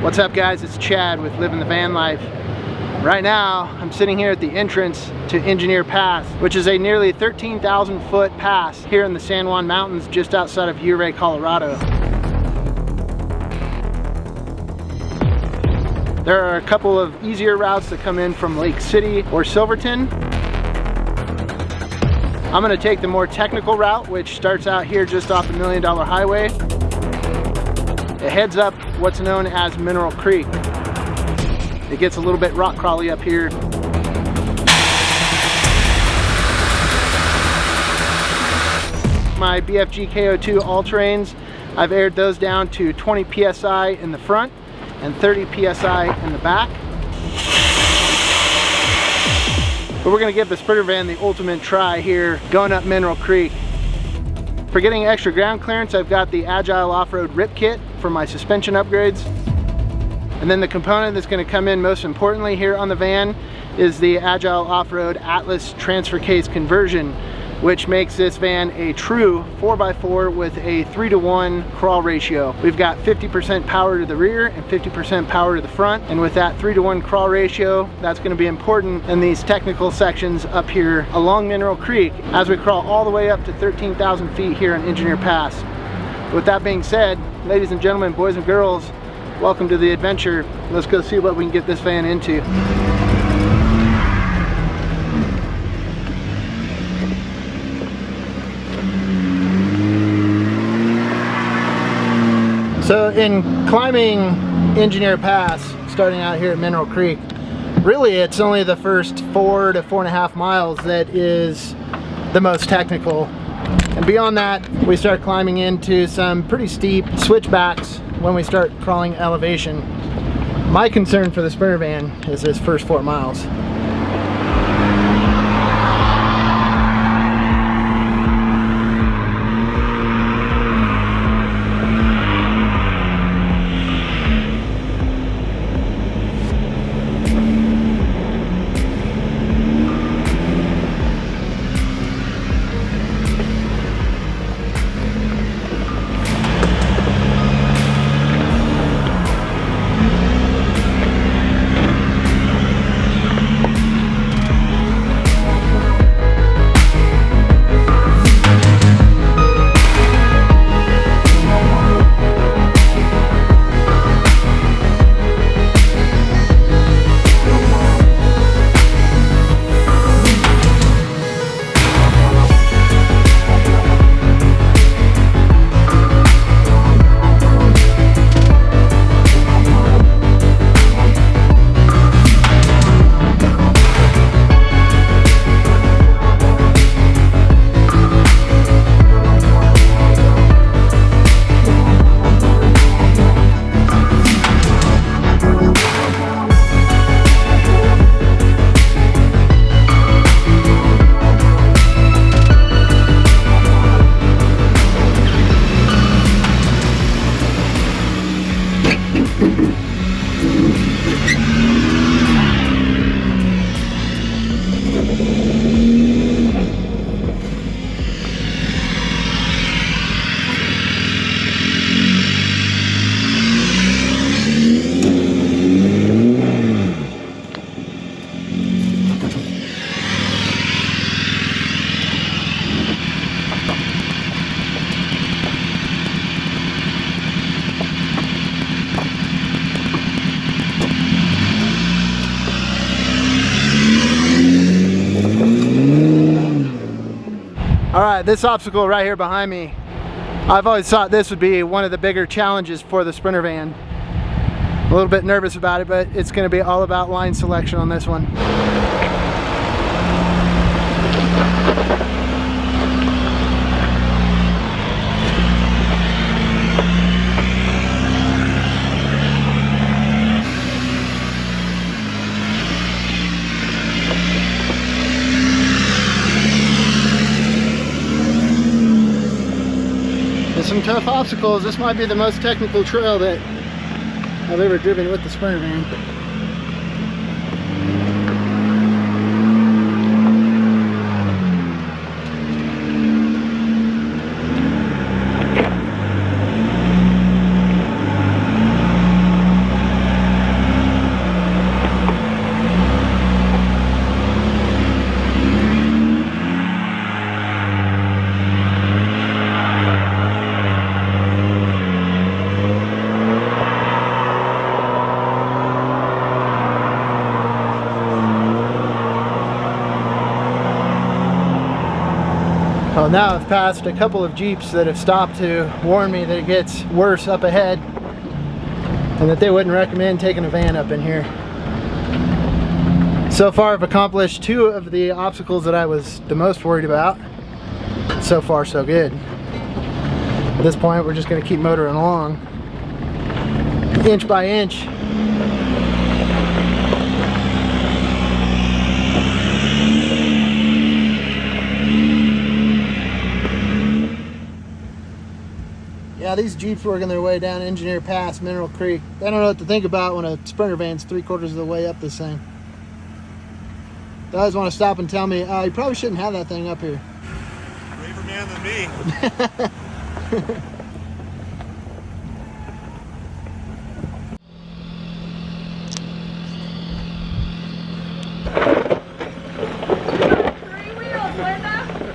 What's up guys, it's Chad with Living the Van Life. Right now, I'm sitting here at the entrance to Engineer Pass, which is a nearly 13,000 foot pass here in the San Juan Mountains just outside of Ouray, Colorado. There are a couple of easier routes that come in from Lake City or Silverton. I'm gonna take the more technical route, which starts out here just off the $1 Million Highway. It heads up what's known as Mineral Creek. It gets a little bit rock crawly up here. My BFG KO2 all-terrains, I've aired those down to 20 PSI in the front and 30 PSI in the back. But we're gonna give the Sprinter van the ultimate try here, going up Mineral Creek. For getting extra ground clearance, I've got the Agile Off-Road Rip Kit for my suspension upgrades. And then the component that's gonna come in most importantly here on the van is the Agile Off-Road Atlas transfer case conversion, which makes this van a true 4x4 with a 3-to-1 crawl ratio. We've got 50% power to the rear and 50% power to the front. And with that 3-to-1 crawl ratio, that's gonna be important in these technical sections up here along Mineral Creek as we crawl all the way up to 13,000 feet here on Engineer Pass. With that being said, ladies and gentlemen, boys and girls, welcome to the adventure. Let's go see what we can get this van into. So in climbing Engineer Pass, starting out here at Mineral Creek, really it's only the first 4 to 4.5 miles that is the most technical. And beyond that, we start climbing into some pretty steep switchbacks when we start crawling elevation. My concern for the Sprinter van is this first 4 miles. All right, this obstacle right here behind me, I've always thought this would be one of the bigger challenges for the Sprinter van. A little bit nervous about it, but it's going to be all about line selection on this one. Some tough obstacles. This might be the most technical trail that I've ever driven with the Sprinter van. Well, now I've passed a couple of Jeeps that have stopped to warn me that it gets worse up ahead and that they wouldn't recommend taking a van up in here. So far I've accomplished 2 of the obstacles that I was the most worried about. So far so good. At this point we're just going to keep motoring along inch by inch. Yeah, these Jeeps working their way down Engineer Pass, Mineral Creek. They don't know what to think about when a Sprinter van's 3/4 of the way up this thing. They always want to stop and tell me, oh, you probably shouldn't have that thing up here. Braver man than me.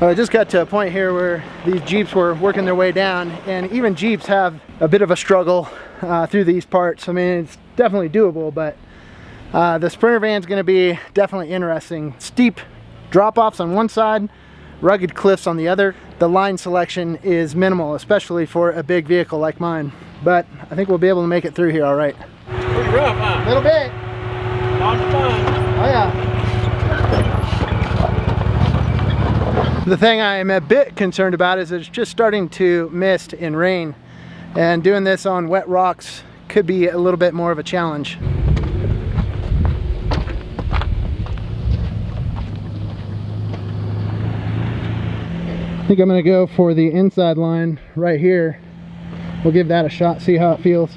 I just got to a point here where these Jeeps were working their way down, and even Jeeps have a bit of a struggle through these parts. I mean, it's definitely doable, but the Sprinter van's going to be definitely interesting. Steep drop-offs on one side, rugged cliffs on the other. The line selection is minimal, especially for a big vehicle like mine, but I think we'll be able to make it through here all right. Pretty rough, huh? A little bit. Lots of fun. Oh yeah. The thing I am a bit concerned about is it's just starting to mist and rain, and doing this on wet rocks could be a little bit more of a challenge. I think I'm going to go for the inside line right here. We'll give that a shot, see how it feels.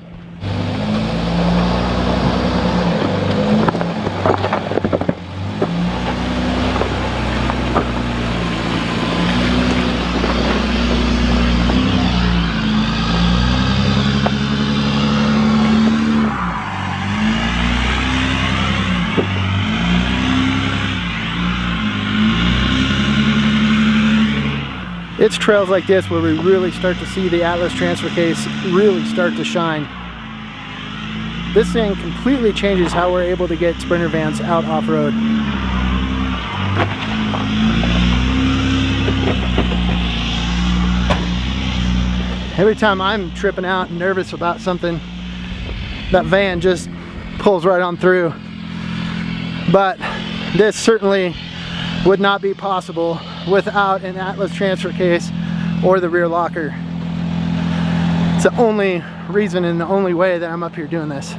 It's trails like this where we really start to see the Atlas transfer case really start to shine. This thing completely changes how we're able to get Sprinter vans out off-road. Every time I'm tripping out and nervous about something, that van just pulls right on through. But this certainly would not be possible without an Atlas transfer case or the rear locker. It's the only reason and the only way that I'm up here doing this.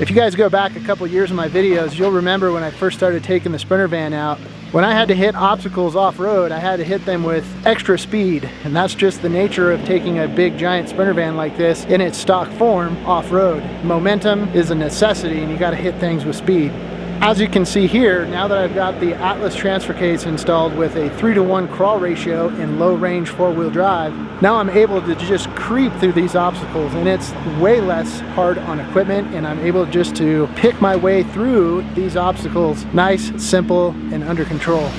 If you guys go back a couple years in my videos, you'll remember when I first started taking the Sprinter van out, when I had to hit obstacles off-road, I had to hit them with extra speed, and that's just the nature of taking a big giant Sprinter van like this in its stock form off-road. Momentum is a necessity, and you got to hit things with speed. As you can see here, now that I've got the Atlas transfer case installed with a 3-to-1 crawl ratio in low range 4-wheel drive, now I'm able to just creep through these obstacles, and it's way less hard on equipment, and I'm able just to pick my way through these obstacles nice, simple, and under control.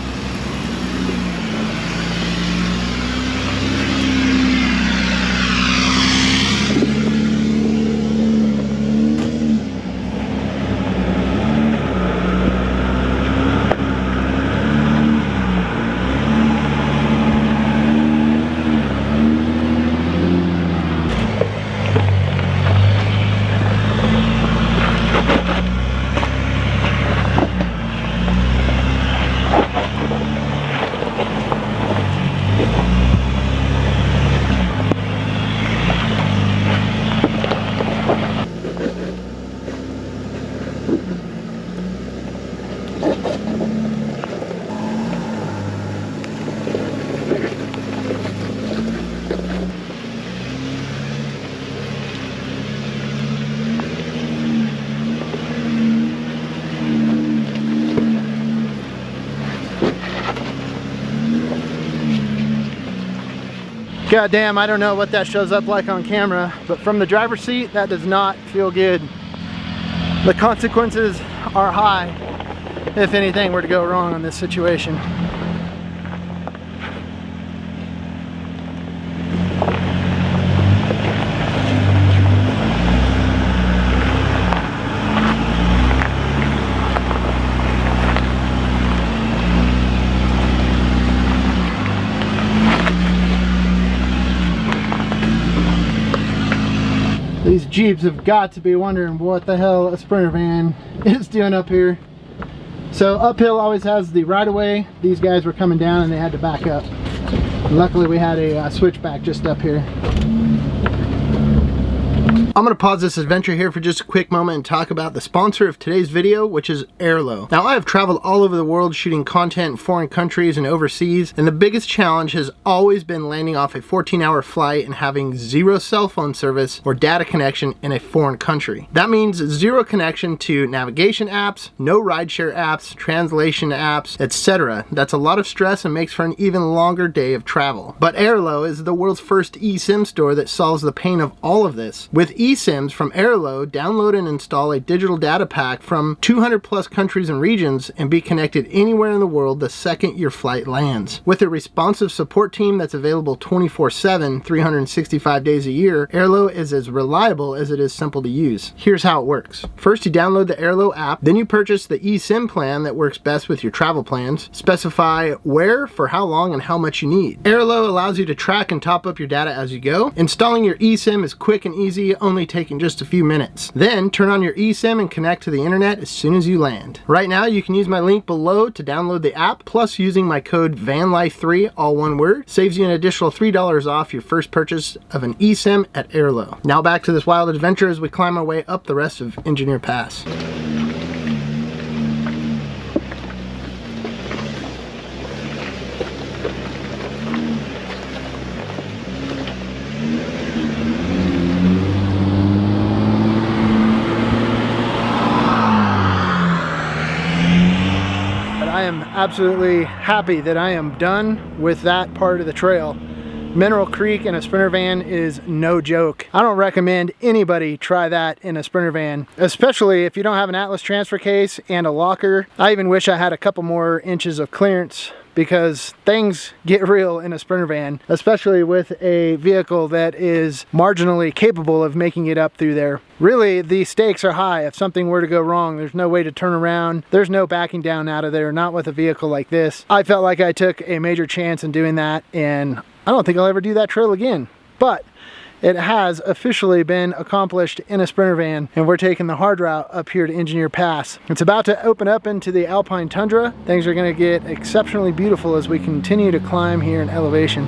God damn, I don't know what that shows up like on camera, but from the driver's seat, that does not feel good. The consequences are high if anything were to go wrong in this situation. These Jeeps have got to be wondering what the hell a Sprinter van is doing up here. So uphill always has the right of way. These guys were coming down and they had to back up. Luckily we had a switchback just up here. I'm going to pause this adventure here for just a quick moment and talk about the sponsor of today's video, which is Airlo. Now, I have traveled all over the world shooting content in foreign countries and overseas, and the biggest challenge has always been landing off a 14-hour flight and having zero cell phone service or data connection in a foreign country. That means zero connection to navigation apps, no rideshare apps, translation apps, etc. That's a lot of stress and makes for an even longer day of travel. But Airlo is the world's first eSIM store that solves the pain of all of this. With eSIMs from Airlo, download and install a digital data pack from 200 plus countries and regions and be connected anywhere in the world the second your flight lands. With a responsive support team that's available 24/7, 365 days a year, Airlo is as reliable as it is simple to use. Here's how it works. First, you download the Airlo app, then you purchase the eSIM plan that works best with your travel plans. Specify where, for how long, and how much you need. Airlo allows you to track and top up your data as you go. Installing your eSIM is quick and easy, only taking just a few minutes. Then turn on your eSIM and connect to the internet as soon as you land. Right now you can use my link below to download the app, plus using my code VANLIFE3, all one word, saves you an additional $3 off your first purchase of an eSIM at Airlo. Now back to this wild adventure as we climb our way up the rest of Engineer Pass. I am absolutely happy that I am done with that part of the trail. Mineral Creek in a Sprinter van is no joke. I don't recommend anybody try that in a Sprinter van, especially if you don't have an Atlas transfer case and a locker. I even wish I had a couple more inches of clearance, because things get real in a Sprinter van, especially with a vehicle that is marginally capable of making it up through there. Really, the stakes are high. If something were to go wrong, there's no way to turn around. There's no backing down out of there, not with a vehicle like this. I felt like I took a major chance in doing that, and I don't think I'll ever do that trail again. But it has officially been accomplished in a Sprinter van, and we're taking the hard route up here to Engineer Pass. It's about to open up into the Alpine Tundra. Things are going to get exceptionally beautiful as we continue to climb here in elevation.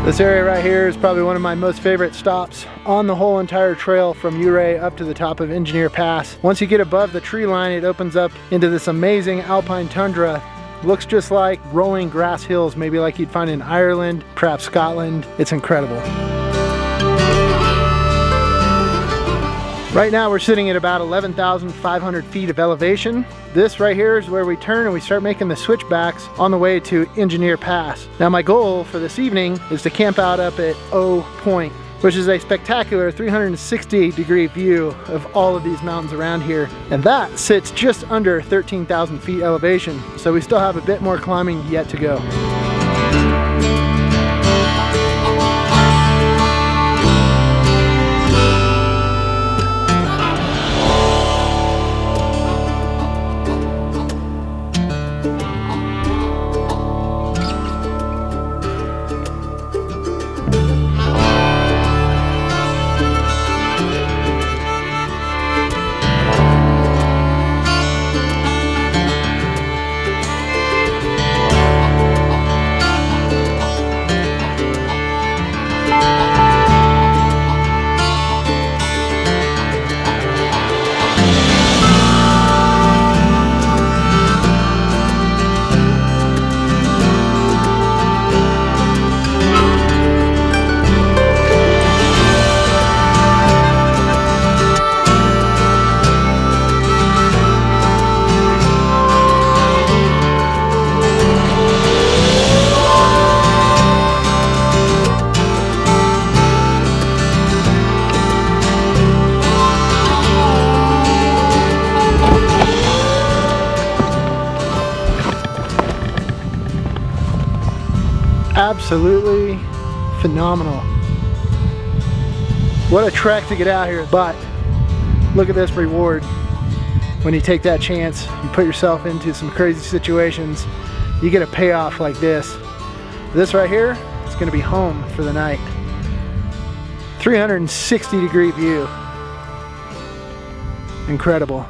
This area right here is probably one of my most favorite stops on the whole entire trail from Ouray up to the top of Engineer Pass. Once you get above the tree line, it opens up into this amazing alpine tundra. Looks just like rolling grass hills, maybe like you'd find in Ireland, perhaps Scotland. It's incredible. Right now we're sitting at about 11,500 feet of elevation. This right here is where we turn and we start making the switchbacks on the way to Engineer Pass. Now my goal for this evening is to camp out up at O Point, which is a spectacular 360-degree view of all of these mountains around here. And that sits just under 13,000 feet elevation. So we still have a bit more climbing yet to go. Absolutely phenomenal. What a trek to get out here, but look at this reward. When you take that chance and put yourself into some crazy situations, you get a payoff like this. This right here is going to be home for the night. 360-degree view. Incredible.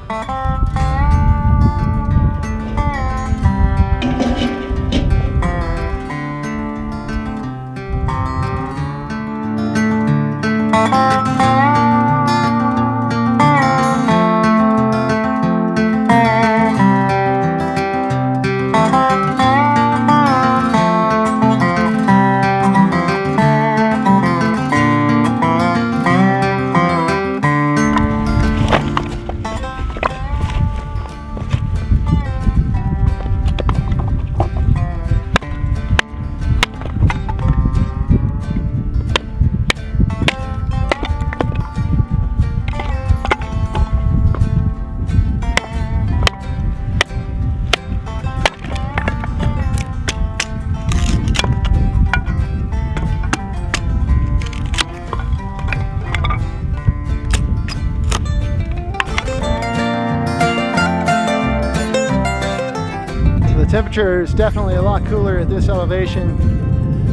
The temperature is definitely a lot cooler at this elevation.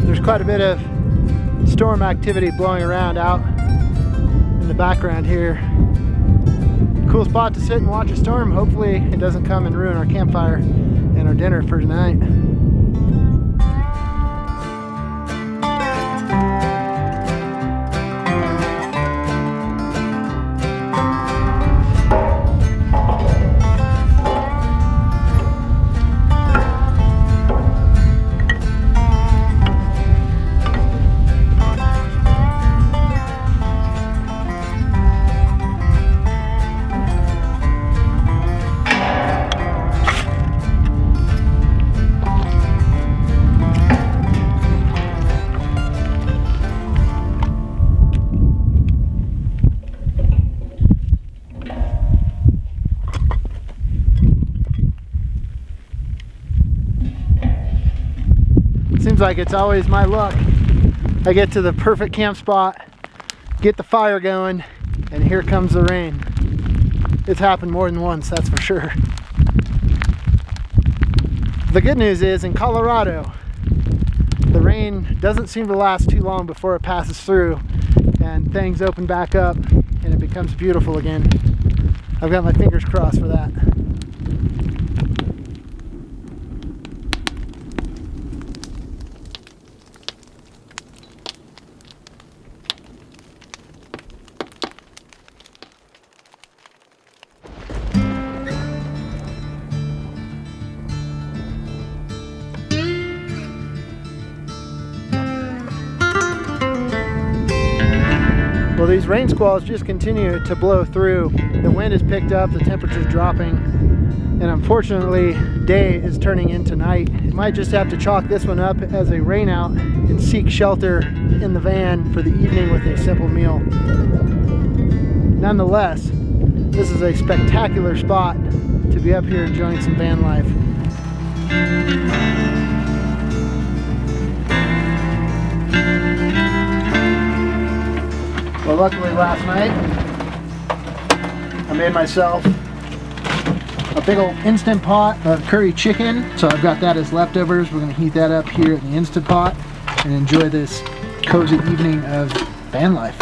There's quite a bit of storm activity blowing around out in the background here. Cool spot to sit and watch a storm. Hopefully it doesn't come and ruin our campfire and our dinner for tonight. Seems like it's always my luck. I get to the perfect camp spot, get the fire going, and here comes the rain. It's happened more than once, that's for sure. The good news is, in Colorado, the rain doesn't seem to last too long before it passes through and things open back up and it becomes beautiful again. I've got my fingers crossed for that. Well, these rain squalls just continue to blow through. The wind has picked up, the temperature's dropping, and unfortunately, day is turning into night. Might just have to chalk this one up as a rain out and seek shelter in the van for the evening with a simple meal. Nonetheless, this is a spectacular spot to be up here enjoying some van life. Well, luckily last night, I made myself a big old Instant Pot of curry chicken. So I've got that as leftovers. We're gonna heat that up here in the Instant Pot and enjoy this cozy evening of van life.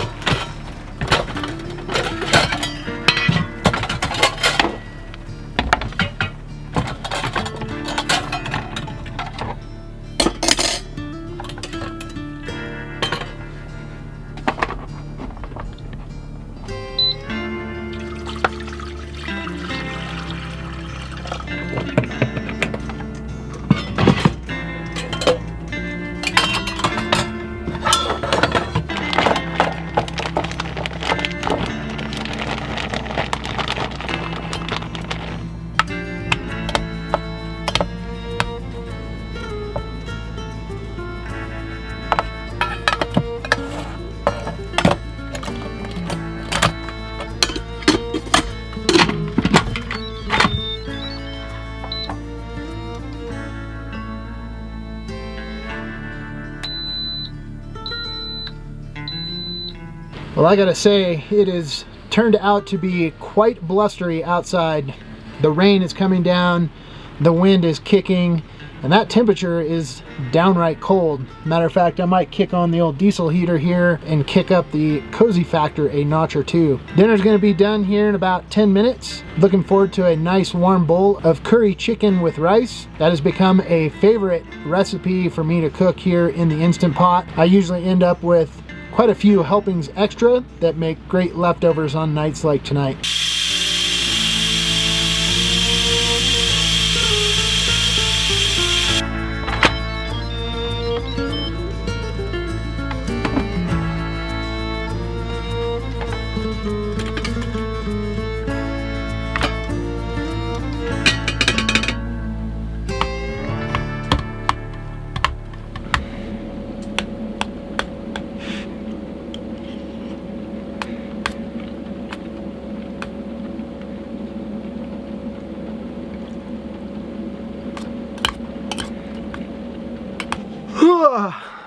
Well, I gotta say, it has turned out to be quite blustery outside. The rain is coming down, the wind is kicking, and that temperature is downright cold. Matter of fact, I might kick on the old diesel heater here and kick up the cozy factor a notch or two. Dinner's gonna be done here in about 10 minutes. Looking forward to a nice warm bowl of curry chicken with rice. That has become a favorite recipe for me to cook here in the Instant Pot. I usually end up with quite a few helpings extra that make great leftovers on nights like tonight.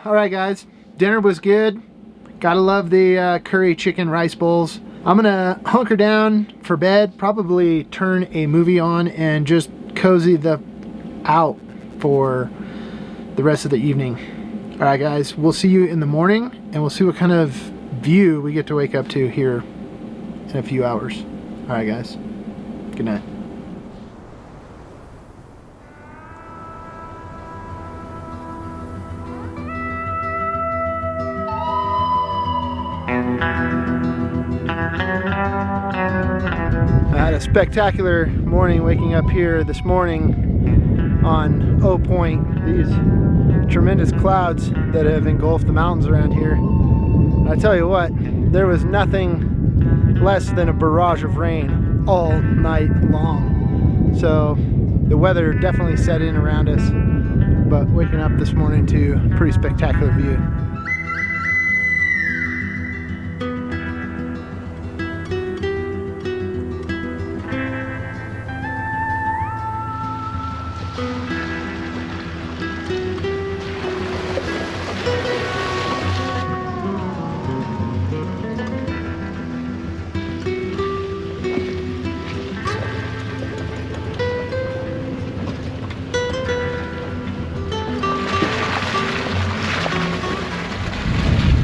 All right, guys, dinner was good. Gotta love the curry chicken rice bowls. I'm gonna hunker down for bed, probably turn a movie on and just cozy the out for the rest of the evening. All right, guys, we'll see you in the morning and we'll see what kind of view we get to wake up to here in a few hours. All right, guys, good night. I had a spectacular morning waking up here this morning on O Point. These tremendous clouds that have engulfed the mountains around here. I tell you what, there was nothing less than a barrage of rain all night long. So the weather definitely set in around us, but waking up this morning to a pretty spectacular view.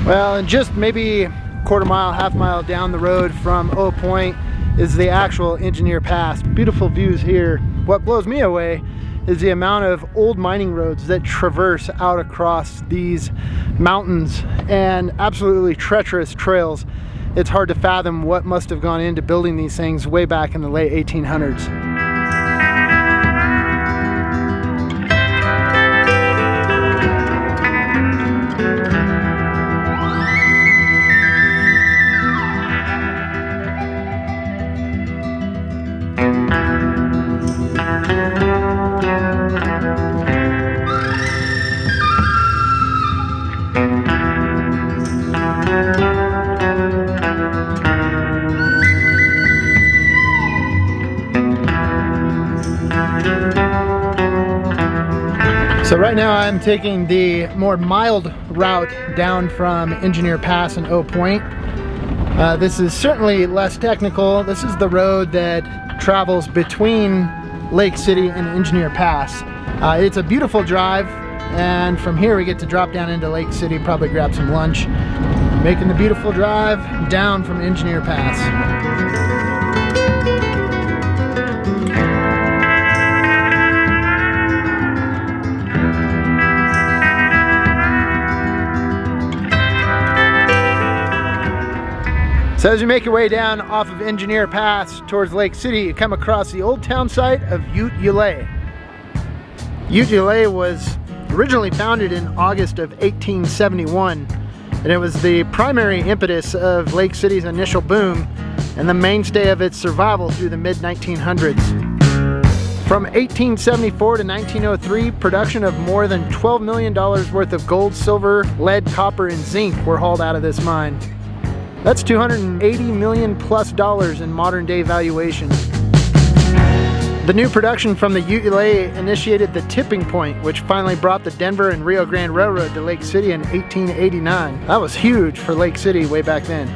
Well, and just maybe quarter mile, half mile down the road from O Point is the actual Engineer Pass. Beautiful views here. What blows me away is the amount of old mining roads that traverse out across these mountains and absolutely treacherous trails. It's hard to fathom what must have gone into building these things way back in the late 1800s. So right now I'm taking the more mild route down from Engineer Pass and Oak Point. This is certainly less technical. This is the road that travels between Lake City and Engineer Pass. It's a beautiful drive, and from here we get to drop down into Lake City, probably grab some lunch, making the beautiful drive down from Engineer Pass. So as you make your way down off of Engineer Pass towards Lake City, you come across the old town site of Ouray. Ouray was originally founded in August of 1871, and it was the primary impetus of Lake City's initial boom and the mainstay of its survival through the mid-1900s. From 1874 to 1903, production of more than $12 million worth of gold, silver, lead, copper, and zinc were hauled out of this mine. That's $280 million plus in modern day valuation. The new production from the Ouray initiated the tipping point, which finally brought the Denver and Rio Grande Railroad to Lake City in 1889. That was huge for Lake City way back then.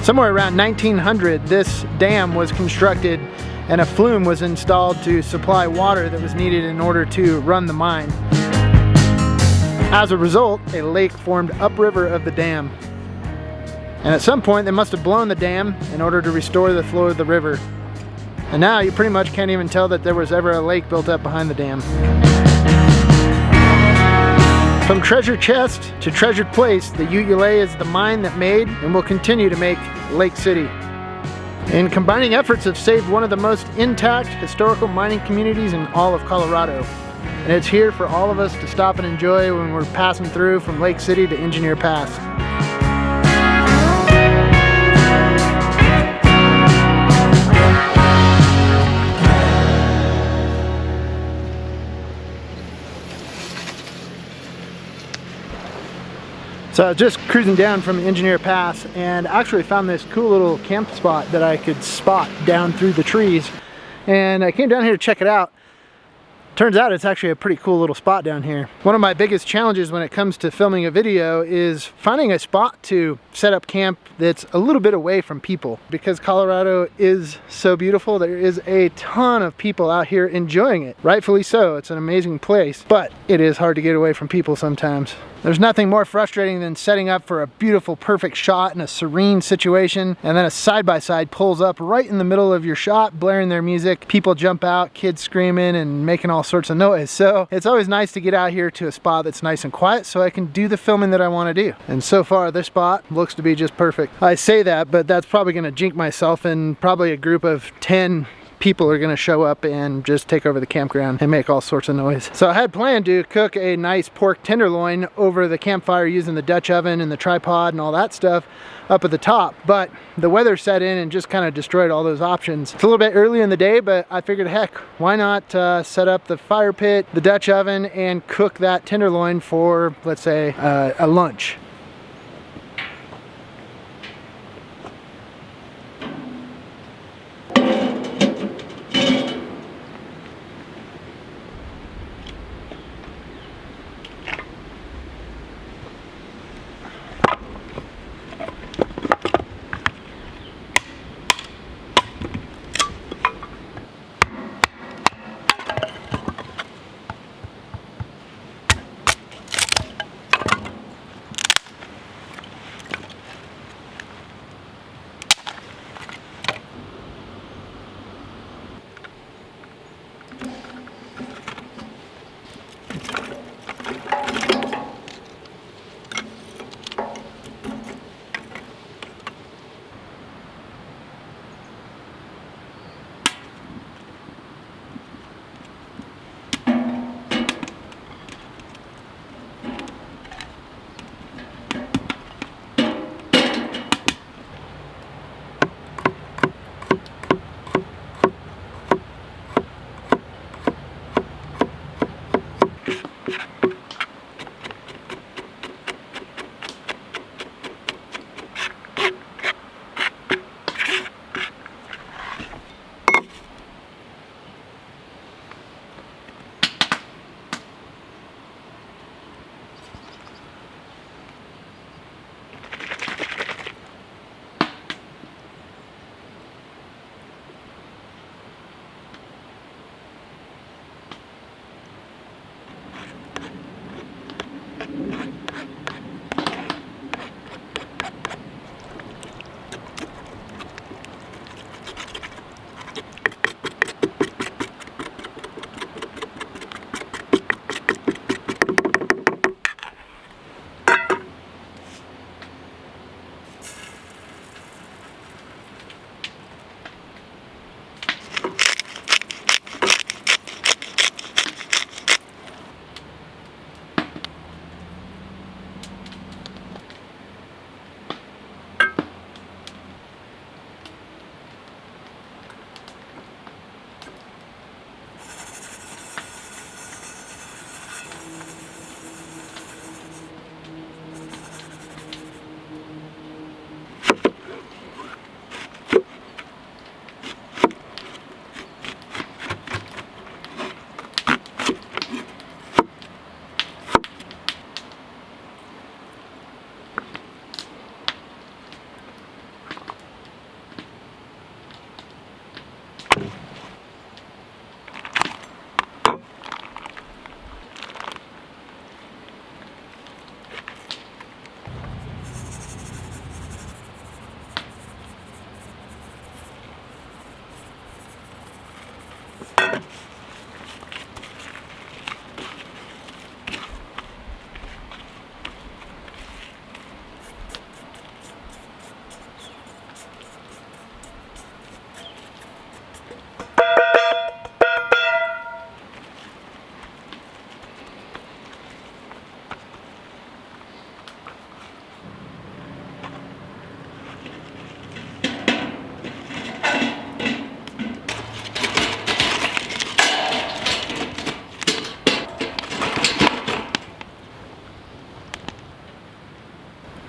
Somewhere around 1900, this dam was constructed and a flume was installed to supply water that was needed in order to run the mine. As a result, a lake formed upriver of the dam. And at some point they must have blown the dam in order to restore the flow of the river. And now you pretty much can't even tell that there was ever a lake built up behind the dam. From treasure chest to treasured place, the Ouray is the mine that made and will continue to make Lake City. And combining efforts have saved one of the most intact historical mining communities in all of Colorado. And it's here for all of us to stop and enjoy when we're passing through from Lake City to Engineer Pass. So I was just cruising down from Engineer Pass and actually found this cool little camp spot that I could spot down through the trees. And I came down here to check it out. Turns out it's actually a pretty cool little spot down here. One of my biggest challenges when it comes to filming a video is finding a spot to set up camp that's a little bit away from people. Because Colorado is so beautiful, there is a ton of people out here enjoying it. Rightfully so, it's an amazing place, but it is hard to get away from people sometimes. There's nothing more frustrating than setting up for a beautiful, perfect shot in a serene situation, and then a side-by-side pulls up right in the middle of your shot, blaring their music. People jump out, kids screaming and making all sorts of noise. So it's always nice to get out here to a spot that's nice and quiet so I can do the filming that I want to do. And so far, this spot looks to be just perfect. I say that, but that's probably going to jinx myself, and probably a group of 10 people are going to show up and just take over the campground and make all sorts of noise. So I had planned to cook a nice pork tenderloin over the campfire using the Dutch oven and the tripod and all that stuff up at the top, but the weather set in and just kind of destroyed all those options. It's a little bit early in the day, but I figured, heck, why not set up the fire pit, the Dutch oven, and cook that tenderloin for, let's say, a lunch.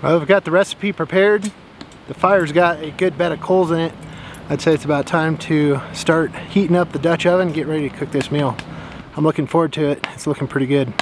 Well, we've got the recipe prepared. The fire's got a good bed of coals in it. I'd say it's about time to start heating up the Dutch oven and get ready to cook this meal. I'm looking forward to it. It's looking pretty good.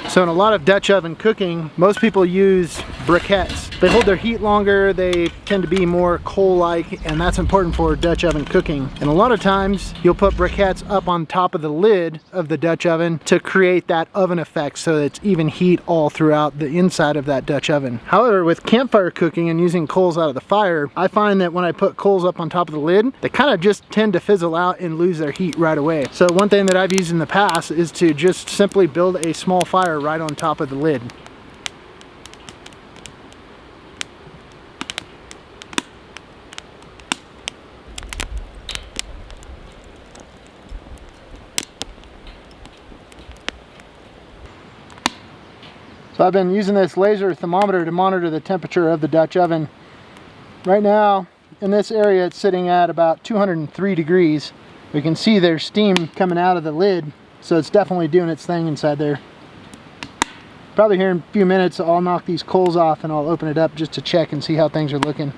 So in a lot of Dutch oven cooking, most people use briquettes. They hold their heat longer, they tend to be more coal-like, and that's important for Dutch oven cooking. And a lot of times, you'll put briquettes up on top of the lid of the Dutch oven to create that oven effect so that it's even heat all throughout the inside of that Dutch oven. However, with campfire cooking and using coals out of the fire, I find that when I put coals up on top of the lid, they kind of just tend to fizzle out and lose their heat right away. So one thing that I've used in the past is to just simply build a small fire right on top of the lid. So I've been using this laser thermometer to monitor the temperature of the Dutch oven. Right now, in this area, it's sitting at about 203 degrees. We can see there's steam coming out of the lid, so it's definitely doing its thing inside there. Probably here in a few minutes, I'll knock these coals off and I'll open it up just to check and see how things are looking.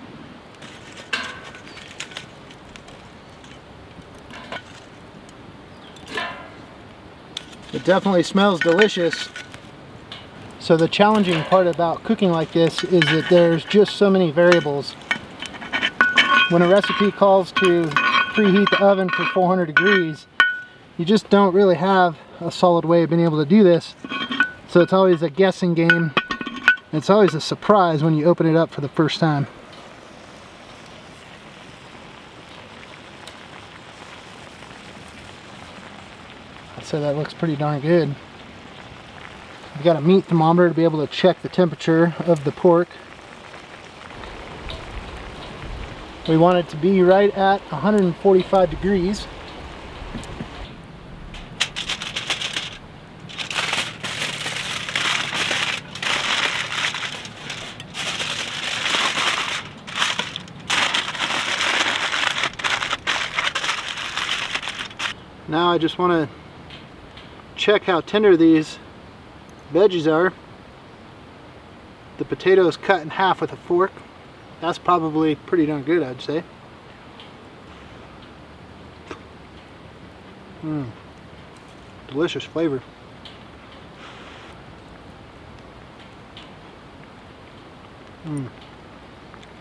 It definitely smells delicious. So the challenging part about cooking like this is that there's just so many variables. When a recipe calls to preheat the oven for 400 degrees, you just don't really have a solid way of being able to do this. So it's always a guessing game. It's always a surprise when you open it up for the first time. I'd say that looks pretty darn good. I've got a meat thermometer to be able to check the temperature of the pork. We want it to be right at 145 degrees. Now I just want to check how tender these veggies are. The potato is cut in half with a fork. That's probably pretty darn good, I'd say. Delicious flavor.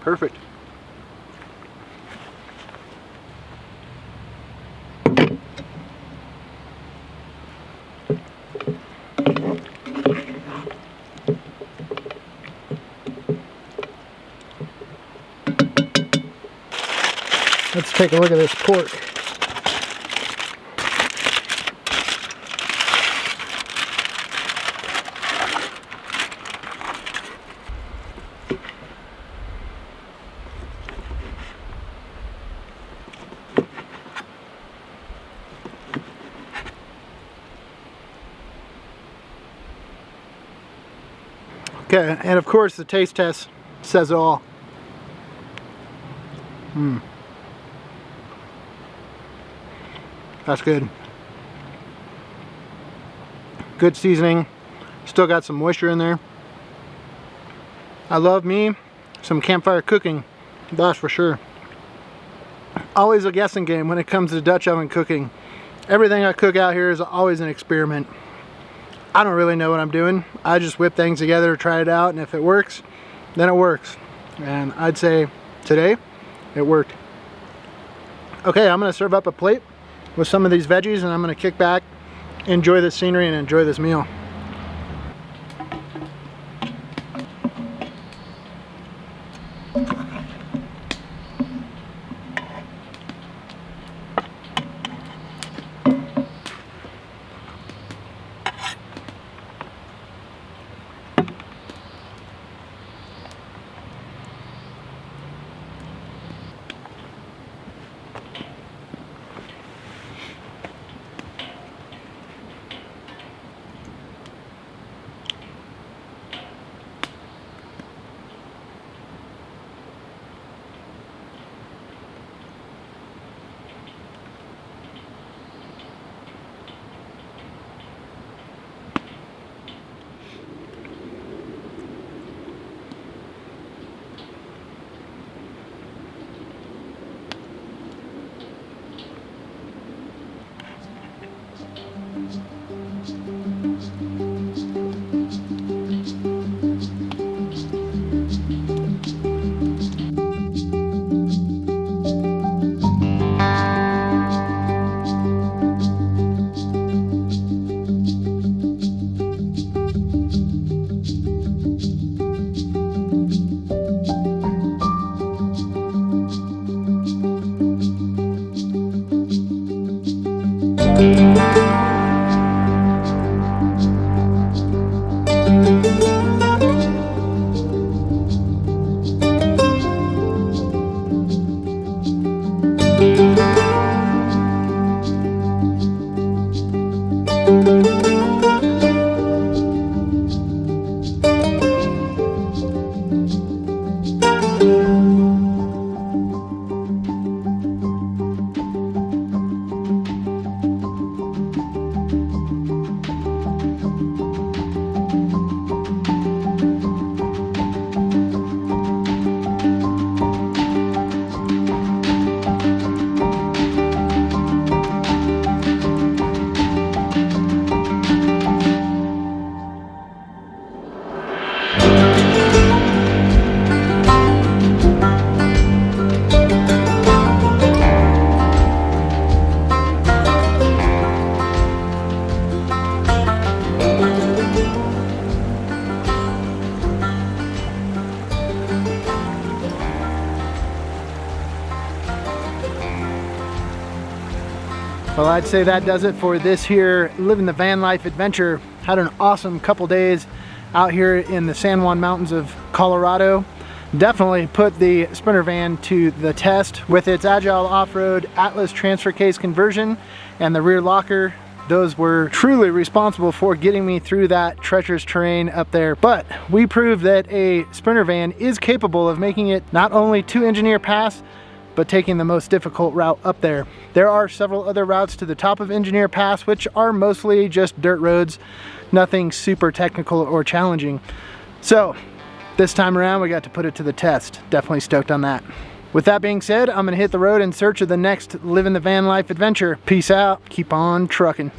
Perfect. Let's take a look at this pork. Okay, and of course the taste test says it all. That's good. Good seasoning. Still got some moisture in there. I love me some campfire cooking, that's for sure. Always a guessing game when it comes to Dutch oven cooking. Everything I cook out here is always an experiment. I don't really know what I'm doing. I just whip things together, try it out, and if it works, then it works. And I'd say today, it worked. Okay, I'm gonna serve up a plate with some of these veggies, and I'm gonna kick back, enjoy the scenery, and enjoy this meal. Well, I'd say that does it for this here living the van life adventure. Had an awesome couple days out here in the San Juan Mountains of Colorado. Definitely put the Sprinter van to the test with its agile off-road Atlas transfer case conversion and the rear locker. Those were truly responsible for getting me through that treacherous terrain up there. But we proved that a Sprinter van is capable of making it not only to Engineer Pass, but taking the most difficult route up there. There are several other routes to the top of Engineer Pass, which are mostly just dirt roads, nothing super technical or challenging. So This time around, we got to put it to the test. Definitely stoked on that. With that being said, I'm gonna hit the road in search of the next living the van life adventure. Peace out, keep on trucking.